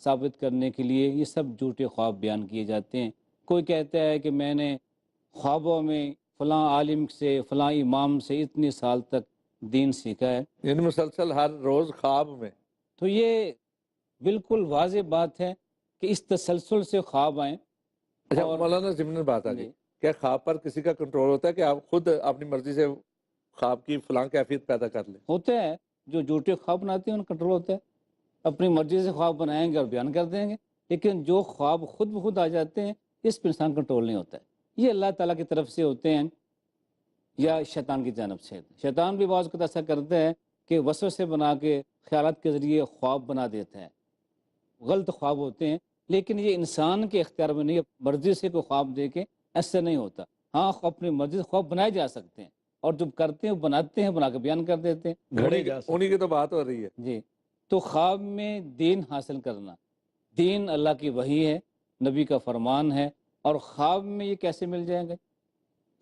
ثابت کرنے کے لیے یہ سب جھوٹے خواب بیان کیے جاتے ہیں۔ کوئی کہتا ہے کہ میں نے خوابوں میں فلاں عالم سے فلاں امام سے اتنے سال تک دین سیکھا ہے، یعنی مسلسل ہر روز خواب میں۔ تو یہ بالکل واضح بات ہے کہ اس تسلسل سے خواب آئیں۔ اچھا اور مولانا ضمن بات آ گئی، جی کیا خواب پر کسی کا کنٹرول ہوتا ہے کہ آپ خود اپنی مرضی سے خواب کی فلاں کیفیت پیدا کر لیں؟ ہوتا ہے، جو جھوٹے خواب بناتے ہیں ان کا کنٹرول ہوتا ہے، اپنی مرضی سے خواب بنائیں گے اور بیان کر دیں گے، لیکن جو خواب خود بخود آ جاتے ہیں اس پہ انسان کنٹرول نہیں ہوتا ہے، یہ اللہ تعالیٰ کی طرف سے ہوتے ہیں یا شیطان کی جانب سے۔ شیطان بھی بعض اوقات ایسا کرتا ہے کہ وسوسے بنا کے خیالات کے ذریعے خواب بنا دیتا ہے، غلط خواب ہوتے ہیں، لیکن یہ انسان کے اختیار میں نہیں ہے، مرضی سے کوئی خواب دے کے ایسا نہیں ہوتا۔ ہاں اپنی مرضی سے خواب بنائے جا سکتے ہیں، اور جب کرتے ہیں بناتے ہیں، بنا کے بیان کر دیتے ہیں، گھڑے جا سکتے انہی کی تو بات ہو رہی ہے۔ ہیں۔ جی، تو خواب میں دین حاصل کرنا، دین اللہ کی وحی ہے، نبی کا فرمان ہے، اور خواب میں یہ کیسے مل جائیں گے؟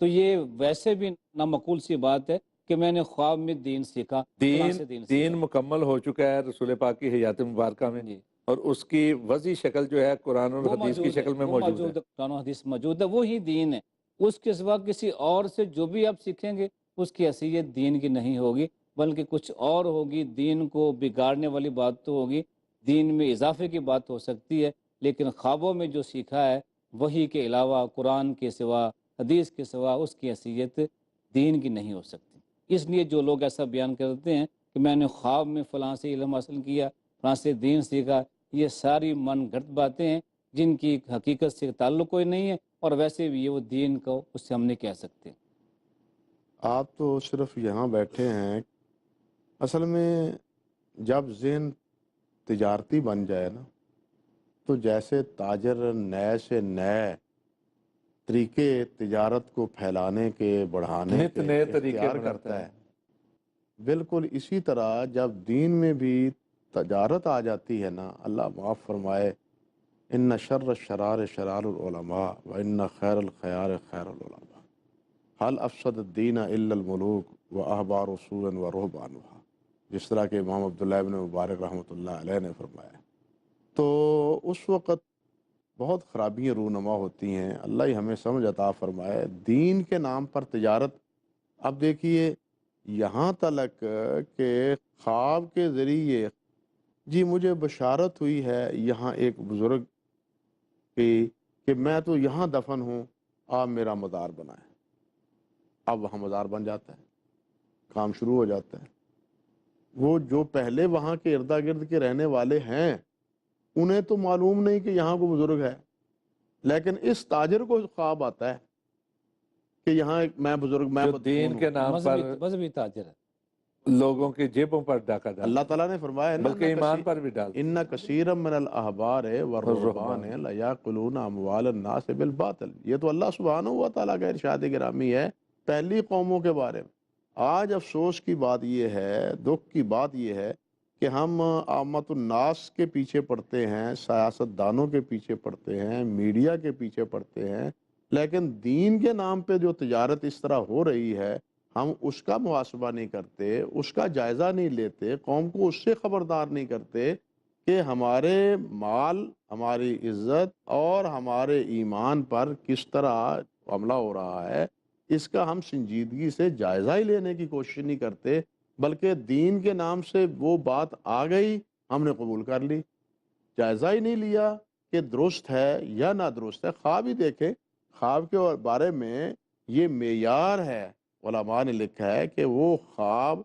تو یہ ویسے بھی نامعقول سی بات ہے کہ میں نے خواب میں دین سیکھا، فلاں سے دین دین سیکھا۔ مکمل ہو چکا ہے رسول پاک کی حیات مبارکہ میں، جی، اور اس کی وضعی شکل جو ہے قرآن اور وہ حدیث کی موجود ہے، شکل میں وہ موجود ہے۔ موجود ہے، قرآن و حدیث موجود ہے، وہی دین ہے۔ اس کے سوا کسی اور سے جو بھی آپ سیکھیں گے اس کی حیثیت دین کی نہیں ہوگی، بلکہ کچھ اور ہوگی، دین کو بگاڑنے والی بات تو ہوگی، دین میں اضافے کی بات ہو سکتی ہے، لیکن خوابوں میں جو سیکھا ہے وہی کے علاوہ، قرآن کے سوا، حدیث کے سوا، اس کی حیثیت دین کی نہیں ہو سکتی۔ اس لیے جو لوگ ایسا بیان کرتے ہیں کہ میں نے خواب میں فلاں سے علم حاصل کیا، فلاں سے دین سیکھا، یہ ساری من گھڑت باتیں ہیں جن کی حقیقت سے تعلق کوئی نہیں ہے، اور ویسے بھی یہ وہ دین کو اس سے ہم نہیں کہہ سکتے۔ آپ تو صرف یہاں بیٹھے ہیں، اصل میں جب ذہن تجارتی بن جائے نا، تو جیسے تاجر نئے سے نئے طریقے تجارت کو پھیلانے کے، بڑھانے نت کے نئے طریقے اختیار بناتا کرتا ہے۔ ہے، بالکل اسی طرح جب دین میں بھی تجارت آ جاتی ہے نا، اللہ معاف فرمائے، ان شر الشرار شرار العلماء و ان خیر الخیار خیر العلماء حل افسد الدین الا الملوک و احبار رسول و رہبانها، جس طرح کہ امام عبداللہ ابن مبارک رحمۃ اللہ علیہ نے فرمایا۔ تو اس وقت بہت خرابیاں رونما ہوتی ہیں، اللہ ہی ہمیں سمجھ عطا فرمائے۔ دین کے نام پر تجارت، اب دیکھیے یہاں تلک کہ خواب کے ذریعے، جی مجھے بشارت ہوئی ہے یہاں ایک بزرگ کی کہ میں تو یہاں دفن ہوں، آپ میرا مزار بنائیں، اب وہاں مزار بن جاتا ہے، کام شروع ہو جاتا ہے۔ وہ جو پہلے وہاں کے اردا گرد کے رہنے والے ہیں انہیں تو معلوم نہیں کہ یہاں کوئی بزرگ ہے، لیکن اس تاجر کو خواب آتا ہے کہ یہاں ایک میں بزرگ، میں جو مدفون دین ہوں۔ کے نام پر مذہبی تاجر ہے۔ لوگوں کی جیبوں پر ڈاکہ ڈالتا اللہ ہے، تعالیٰ نے فرمایا نا بلکہ ایمان پر بھی ڈالتا ان کثیر من الاحبار والرہبان الرحمن۔ لیاکلون اموال الناس بالباطل، یہ تو اللہ سبحانہ و تعالیٰ کا ارشاد گرامی ہے پہلی قوموں کے بارے میں۔ آج افسوس کی بات یہ ہے، دکھ کی بات یہ ہے کہ ہم عامت الناس کے پیچھے پڑتے ہیں، سیاست دانوں کے پیچھے پڑتے ہیں، میڈیا کے پیچھے پڑتے ہیں، لیکن دین کے نام پہ جو تجارت اس طرح ہو رہی ہے ہم اس کا محاسبہ نہیں کرتے، اس کا جائزہ نہیں لیتے، قوم کو اس سے خبردار نہیں کرتے کہ ہمارے مال، ہماری عزت اور ہمارے ایمان پر کس طرح حملہ ہو رہا ہے، اس کا ہم سنجیدگی سے جائزہ ہی لینے کی کوشش نہیں کرتے، بلکہ دین کے نام سے وہ بات آ گئی ہم نے قبول کر لی، جائزہ ہی نہیں لیا کہ درست ہے یا نہ درست ہے۔ خواب ہی دیکھیں، خواب کے بارے میں یہ معیار ہے، علماء نے لکھا ہے کہ وہ خواب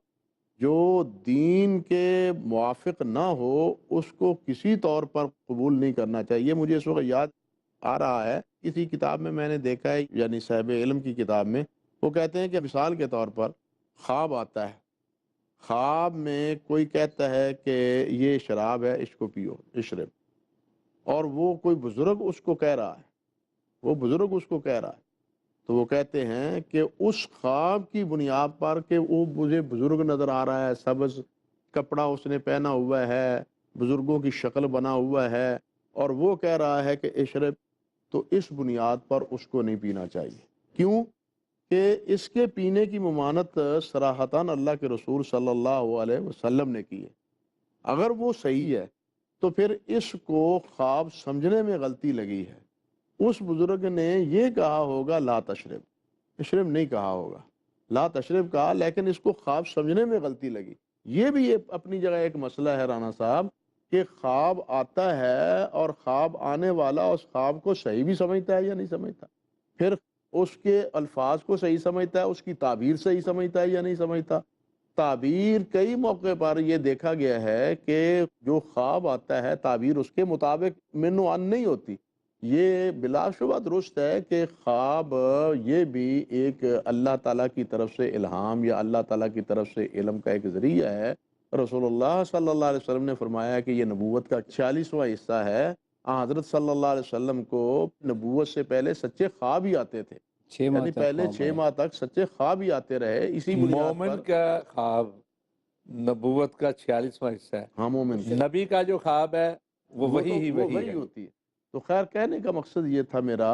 جو دین کے موافق نہ ہو اس کو کسی طور پر قبول نہیں کرنا چاہیے۔ مجھے اس وقت یاد آ رہا ہے کسی کتاب میں نے دیکھا ہے، یعنی صاحب علم کی کتاب میں، وہ کہتے ہیں کہ مثال کے طور پر خواب آتا ہے، خواب میں کوئی کہتا ہے کہ یہ شراب ہے، اس کو پیو، اشرب، اور وہ کوئی بزرگ اس کو کہہ رہا ہے، وہ بزرگ اس کو کہہ رہا ہے، تو وہ کہتے ہیں کہ اس خواب کی بنیاد پر کہ وہ مجھے بزرگ نظر آ رہا ہے، سبز کپڑا اس نے پہنا ہوا ہے، بزرگوں کی شکل بنا ہوا ہے، اور وہ کہہ رہا ہے کہ اشرب، تو اس بنیاد پر اس کو نہیں پینا چاہیے۔ کیوں کہ اس کے پینے کی ممانت صراحتاً اللہ کے رسول صلی اللہ علیہ وسلم نے کی ہے۔ اگر وہ صحیح ہے تو پھر اس کو خواب سمجھنے میں غلطی لگی ہے. اس بزرگ نے یہ کہا ہوگا لا تشرب، اشرب نہیں کہا ہوگا، لا تشرب کہا، لیکن اس کو خواب سمجھنے میں غلطی لگی. یہ بھی اپنی جگہ ایک مسئلہ ہے رانا صاحب کہ خواب آتا ہے اور خواب آنے والا اس خواب کو صحیح بھی سمجھتا ہے یا نہیں سمجھتا، پھر اس کے الفاظ کو صحیح سمجھتا ہے، اس کی تعبیر صحیح سمجھتا ہے یا نہیں سمجھتا. تعبیر کئی موقع پر یہ دیکھا گیا ہے کہ جو خواب آتا ہے تعبیر اس کے مطابق من و عن نہیں ہوتی. یہ بلا شبہ درست ہے کہ خواب یہ بھی ایک اللہ تعالیٰ کی طرف سے الہام یا اللہ تعالیٰ کی طرف سے علم کا ایک ذریعہ ہے. رسول اللہ صلی اللہ علیہ وسلم نے فرمایا کہ یہ نبوت کا 46واں حصہ ہے. حضرت صلی اللہ علیہ وسلم کو نبوت سے پہلے سچے خواب ہی آتے تھے، یعنی پہلے 6 ماہ تک سچے خواب ہی آتے رہے. اسی بنیاد مومن پر کا خواب نبوت کا 46واں حصہ ہے. ہاں مومن کا نبی کا جو خواب ہے وہ وہی وہی ہوتی ہے. تو خیر کہنے کا مقصد یہ تھا میرا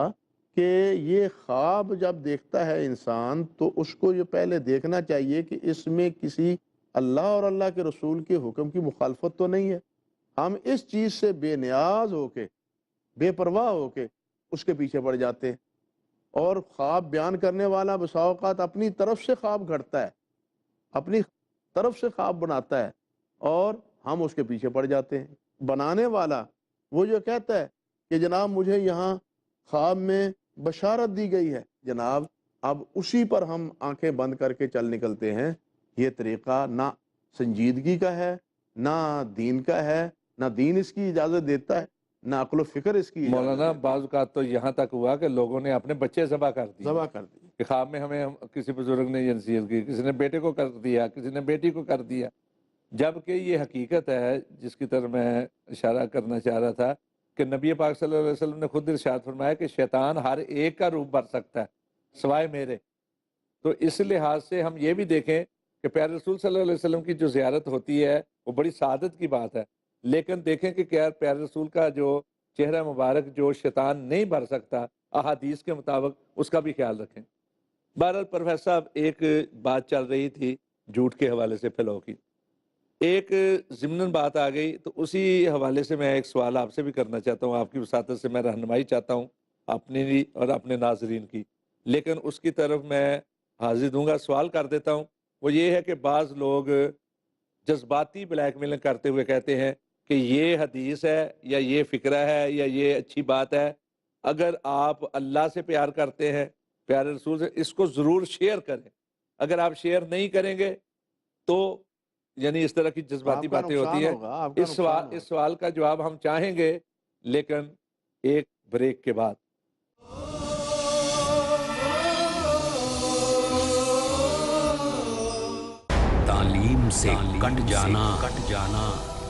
کہ یہ خواب جب دیکھتا ہے انسان تو اس کو یہ پہلے دیکھنا چاہیے کہ اس میں کسی اللہ اور اللہ کے رسول کے حکم کی مخالفت تو نہیں ہے. ہم اس چیز سے بے نیاز ہو کے بے پرواہ ہو کے اس کے پیچھے پڑ جاتے ہیں. اور خواب بیان کرنے والا بسا اوقات اپنی طرف سے خواب گھڑتا ہے، اپنی طرف سے خواب بناتا ہے اور ہم اس کے پیچھے پڑ جاتے ہیں. بنانے والا وہ جو کہتا ہے کہ جناب مجھے یہاں خواب میں بشارت دی گئی ہے، جناب اب اسی پر ہم آنکھیں بند کر کے چل نکلتے ہیں. یہ طریقہ نہ سنجیدگی کا ہے، نہ دین کا ہے، نہ دین اس کی اجازت دیتا ہے، نہ عقل و فکر اس کی اجازت مولانا دیتا ہے. بعض اوقات تو یہاں تک ہوا کہ لوگوں نے اپنے بچے ذبح کر دیے ذبح کر دی. کہ خواب میں ہمیں کسی بزرگ نے یہ نصیحت کی، کسی نے بیٹے کو کر دیا، کسی نے بیٹی کو کر دیا. جبکہ یہ حقیقت ہے جس کی طرف میں اشارہ کرنا چاہ رہا تھا کہ نبی پاک صلی اللہ علیہ وسلم نے خود ارشاد فرمایا کہ شیطان ہر ایک کا روپ بھر سکتا ہے سوائے میرے. تو اس لحاظ سے ہم یہ بھی دیکھیں کہ پیارے رسول صلی اللہ علیہ وسلم کی جو زیارت ہوتی ہے وہ بڑی سعادت کی بات ہے، لیکن دیکھیں کہ کیا پیارے رسول کا جو چہرہ مبارک جو شیطان نہیں بھر سکتا احادیث کے مطابق اس کا بھی خیال رکھیں. بہرحال پروفیسر صاحب ایک بات چل رہی تھی جھوٹ کے حوالے سے پھیلاؤ کی، ایک ضمناً بات آ گئی تو اسی حوالے سے میں ایک سوال آپ سے بھی کرنا چاہتا ہوں. آپ کی وساطت سے میں رہنمائی چاہتا ہوں اپنی بھی اور اپنے ناظرین کی، لیکن اس کی طرف میں حاضر دوں گا. سوال کر دیتا ہوں، وہ یہ ہے کہ بعض لوگ جذباتی بلیک میلنگ کرتے ہوئے کہتے ہیں کہ یہ حدیث ہے یا یہ فکرہ ہے یا یہ اچھی بات ہے، اگر آپ اللہ سے پیار کرتے ہیں پیارے رسول سے اس کو ضرور شیئر کریں، اگر آپ شیئر نہیں کریں گے تو یعنی اس طرح کی جذباتی باتیں ہوتی ہیں. اس سوال کا جواب ہم چاہیں گے لیکن ایک بریک کے بعد. تعلیم سے کٹ جانا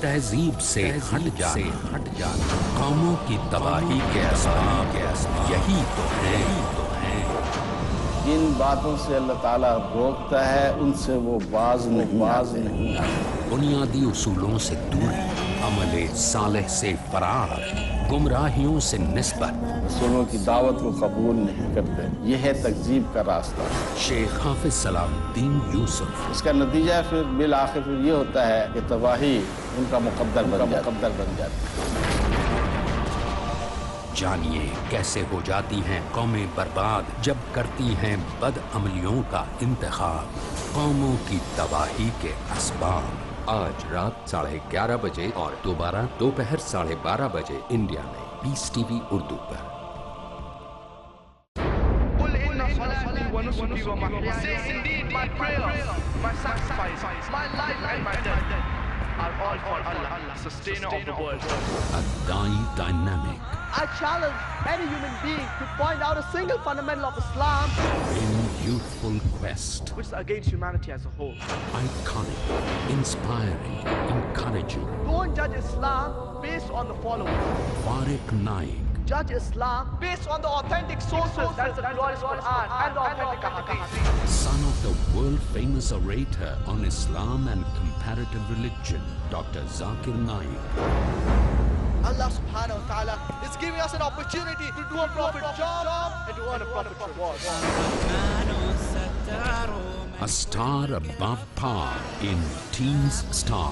تہذیب سے ہٹ جانا قوموں کی تباہی کے اسباب یہی تو ہے. جن باتوں سے اللہ تعالیٰ روکتا ہے ان سے وہ باز نہیں آتے. بنیادی اصولوں سے دوری، عمل صالح سے فرار، گمراہیوں سے نسبت، رسولوں کی دعوت کو قبول نہیں کرتے. یہ ہے تکذیب کا راستہ. شیخ حافظ سلام الدین یوسف. اس کا نتیجہ پھر بالآخر پھر یہ ہوتا ہے کہ تباہی ان کا مقدر بن جاتی ہے. جانیے کیسے ہو جاتی ہیں قومیں برباد جب کرتی ہیں بد عملیوں کا انتخاب. قوموں کی تباہی کے اسباب. آج رات 11:30 بجے اور دوبارہ دوپہر 12:30 بجے انڈیا میں پیس ٹی وی اردو پر. الدائی dynamic. I challenge any human being to point out a single fundamental of Islam In youthful quest. which is against humanity as a whole. Iconic, inspiring, encouraging. Don't judge Islam based on the following. Farik Naik. Judge Islam based on the authentic sources, that's the glorious Quran and the authentic Hadith. Son of the world-famous orator on Islam and comparative religion, Dr. Zakir Naik. Allah subhanahu wa ta'ala is giving us an opportunity to do a prophet job and to earn a prophet reward. A star above par in Teens Star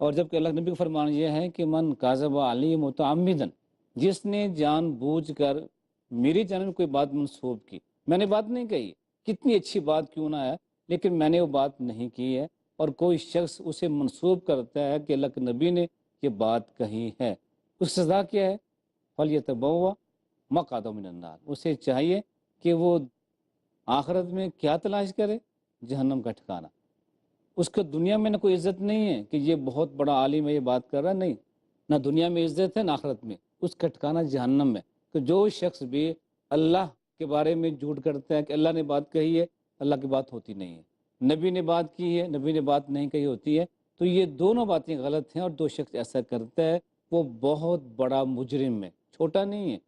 اور جبکہ اللہ کے نبی کا فرمان یہ ہے کہ من کاذب علی متعمدن، جس نے جان بوجھ کر میری جانب میں کوئی بات منسوب کی، میں نے بات نہیں کہی، کتنی اچھی بات کیوں نہ ہے، لیکن میں نے وہ بات نہیں کی ہے، اور کوئی شخص اسے منسوب کرتا ہے کہ اللہ کے نبی نے یہ بات کہی ہے، اس سزا کیا ہے؟ فَلْيَتَبَوَّأْ مَقْعَدَهُ مِنَ النَّارِ، اسے چاہیے کہ وہ آخرت میں کیا تلاش کرے؟ جہنم کا ٹھکانہ۔ اس کو دنیا میں نہ کوئی عزت نہیں ہے کہ یہ بہت بڑا عالم ہے، یہ بات کر رہا ہے، نہیں، نہ دنیا میں عزت ہے نہ آخرت میں، اس کا ٹھکانہ جہنم میں۔ تو جو شخص بھی اللہ کے بارے میں جھوٹ کرتا ہے کہ اللہ نے بات کہی ہے، اللہ کی بات ہوتی نہیں ہے، نبی نے بات کی ہے، نبی نے بات نہیں کہی ہوتی ہے، تو یہ دونوں باتیں غلط ہیں، اور جو شخص ایسا کرتا ہے وہ بہت بڑا مجرم ہے، چھوٹا نہیں ہے۔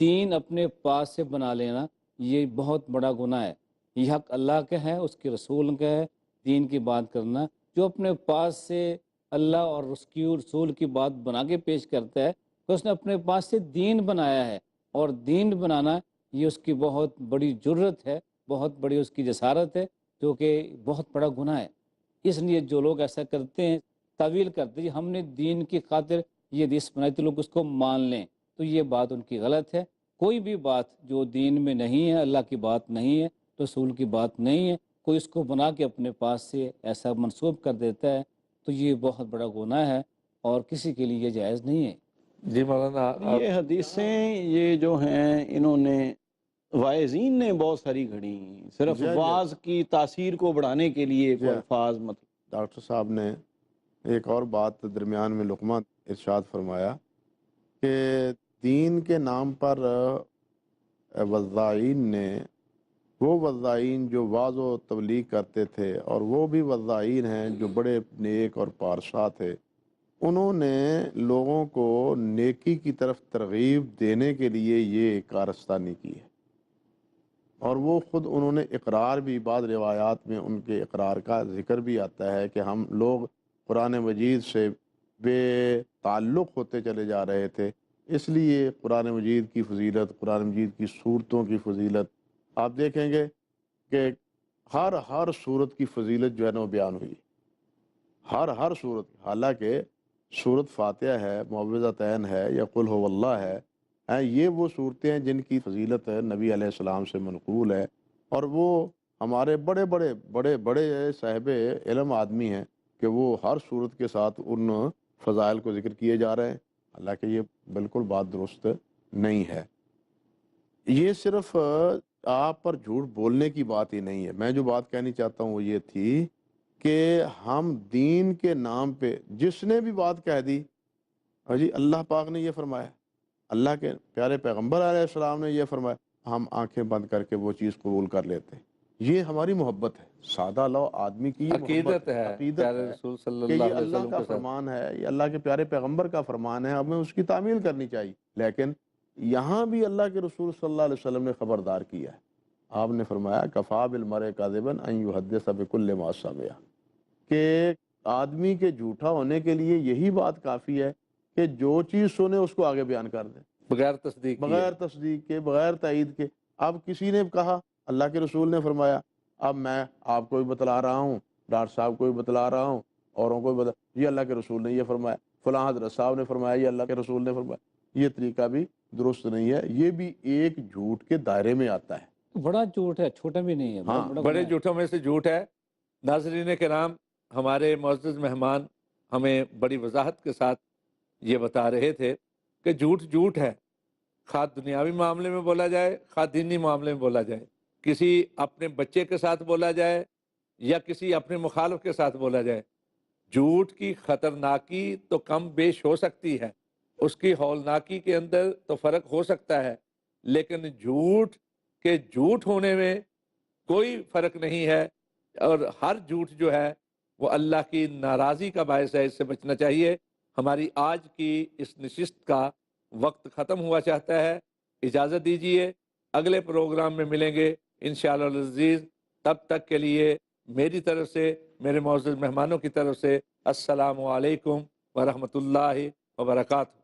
دین اپنے پاس سے بنا لینا یہ بہت بڑا گناہ ہے، یہ حق اللہ کا ہے، اس کے رسول کا ہے، دین کی بات کرنا۔ جو اپنے پاس سے اللہ اور اس کی رسول کی بات بنا کے پیش کرتا ہے تو اس نے اپنے پاس سے دین بنایا ہے، اور دین بنانا یہ اس کی بہت بڑی جرت ہے، بہت بڑی اس کی جسارت ہے، جو کہ بہت بڑا گناہ ہے۔ اس لیے جو لوگ ایسا کرتے ہیں، تعویل کرتے ہیں ہم نے دین کی خاطر یہ حدیث بنائی تو لوگ اس کو مان لیں، تو یہ بات ان کی غلط ہے۔ کوئی بھی بات جو دین میں نہیں ہے، اللہ کی بات نہیں ہے، رسول کی بات نہیں ہے، کوئی اس کو بنا کے اپنے پاس سے ایسا منسوب کر دیتا ہے تو یہ بہت بڑا گناہ ہے، اور کسی کے لیے یہ جائز نہیں ہے۔ جی مولانا یہ حدیثیں یہ جو ہیں انہوں نے واعظین نے بہت ساری گھڑی، صرف جی، جی۔ واعظ کی تاثیر کو بڑھانے کے لیے جی۔ کوئی الفاظ مطلب۔ ڈاکٹر صاحب نے ایک اور بات درمیان میں لقمہ ارشاد فرمایا کہ دین کے نام پر وضاعین نے، وہ وضاعین جو واعظ و تبلیغ کرتے تھے، اور وہ بھی وضاعین ہیں جو بڑے نیک اور پارسا تھے، انہوں نے لوگوں کو نیکی کی طرف ترغیب دینے کے لیے یہ کارستانی کی ہے، اور وہ خود انہوں نے اقرار بھی، بعض روایات میں ان کے اقرار کا ذکر بھی آتا ہے کہ ہم لوگ قرآن مجید سے بے تعلق ہوتے چلے جا رہے تھے، اس لیے قرآن مجید کی فضیلت، قرآن مجید کی صورتوں کی فضیلت آپ دیکھیں گے کہ ہر صورت کی فضیلت جو ہے نا وہ بیان ہوئی، ہر صورت، حالانکہ صورت فاتحہ ہے، معوذتین ہے، یا قل هو اللہ ہے، یہ وہ صورتیں ہیں جن کی فضیلت نبی علیہ السلام سے منقول ہے، اور وہ ہمارے بڑے بڑے بڑے بڑے صاحب علم آدمی ہیں کہ وہ ہر صورت کے ساتھ ان فضائل کو ذکر کیے جا رہے ہیں، حالانکہ یہ بالکل بات درست نہیں ہے۔ یہ صرف آپ پر جھوٹ بولنے کی بات ہی نہیں ہے، میں جو بات کہنی چاہتا ہوں وہ یہ تھی کہ ہم دین کے نام پہ جس نے بھی بات کہہ دی، جی اللہ پاک نے یہ فرمایا، اللہ کے پیارے پیغمبر علیہ السلام نے یہ فرمایا، ہم آنکھیں بند کر کے وہ چیز قبول کر لیتے ہیں۔ یہ ہماری محبت ہے، سادہ لو آدمی کی یہ عقیدت ہے عقیدت پیارے ہے رسول صلی کہ اللہ یہ علیہ اللہ وسلم کا کے ساتھ۔ فرمان ہے، یہ اللہ کے پیارے پیغمبر کا فرمان ہے، ہمیں اس کی تعمیل کرنی چاہیے۔ لیکن یہاں بھی اللہ کے رسول صلی اللہ علیہ وسلم نے خبردار کیا ہے، آپ نے فرمایا کفا بالمرء کاذبا ان یحدث بکل ما سمع، کہ آدمی کے جھوٹا ہونے کے لیے یہی بات کافی ہے کہ جو چیز سنے اس کو آگے بیان کر دے، بغیر تصدیق کیے۔ بغیر تصدیق کے، بغیر تائید کے۔ اب کسی نے کہا، اللہ کے رسول نے فرمایا، اب میں آپ کو بھی بتلا رہا ہوں، ڈاکٹر صاحب کو بھی بتلا رہا ہوں، اوروں کو بھی یہ اللہ کے رسول نے یہ فرمایا، فلاں حضرت صاحب نے فرمایا، یہ اللہ کے رسول نے فرمایا، یہ طریقہ بھی درست نہیں ہے، یہ بھی ایک جھوٹ کے دائرے میں آتا ہے۔ بڑا جھوٹ ہے، چھوٹا بھی نہیں ہے، بہت ہاں، بڑا بڑے گناہ ہے۔ جھوٹوں میں سے جھوٹ ہے۔ ناظرین کرام، ہمارے معزز مہمان ہمیں بڑی وضاحت کے ساتھ یہ بتا رہے تھے کہ جھوٹ جھوٹ ہے، خواہ دنیاوی معاملے میں بولا جائے، خواہ دینی معاملے میں بولا جائے، کسی اپنے بچے کے ساتھ بولا جائے یا کسی اپنے مخالف کے ساتھ بولا جائے، جھوٹ کی خطرناکی تو کم بیش ہو سکتی ہے، اس کی ہولناکی کے اندر تو فرق ہو سکتا ہے، لیکن جھوٹ کے جھوٹ ہونے میں کوئی فرق نہیں ہے، اور ہر جھوٹ جو ہے وہ اللہ کی ناراضی کا باعث ہے، اس سے بچنا چاہیے۔ ہماری آج کی اس نشست کا وقت ختم ہوا چاہتا ہے، اجازت دیجیے، اگلے پروگرام میں ملیں گے انشاءاللہ العزیز۔ تب تک کے لیے میری طرف سے، میرے معزز مہمانوں کی طرف سے، السلام علیکم ورحمۃ اللہ وبرکاتہ۔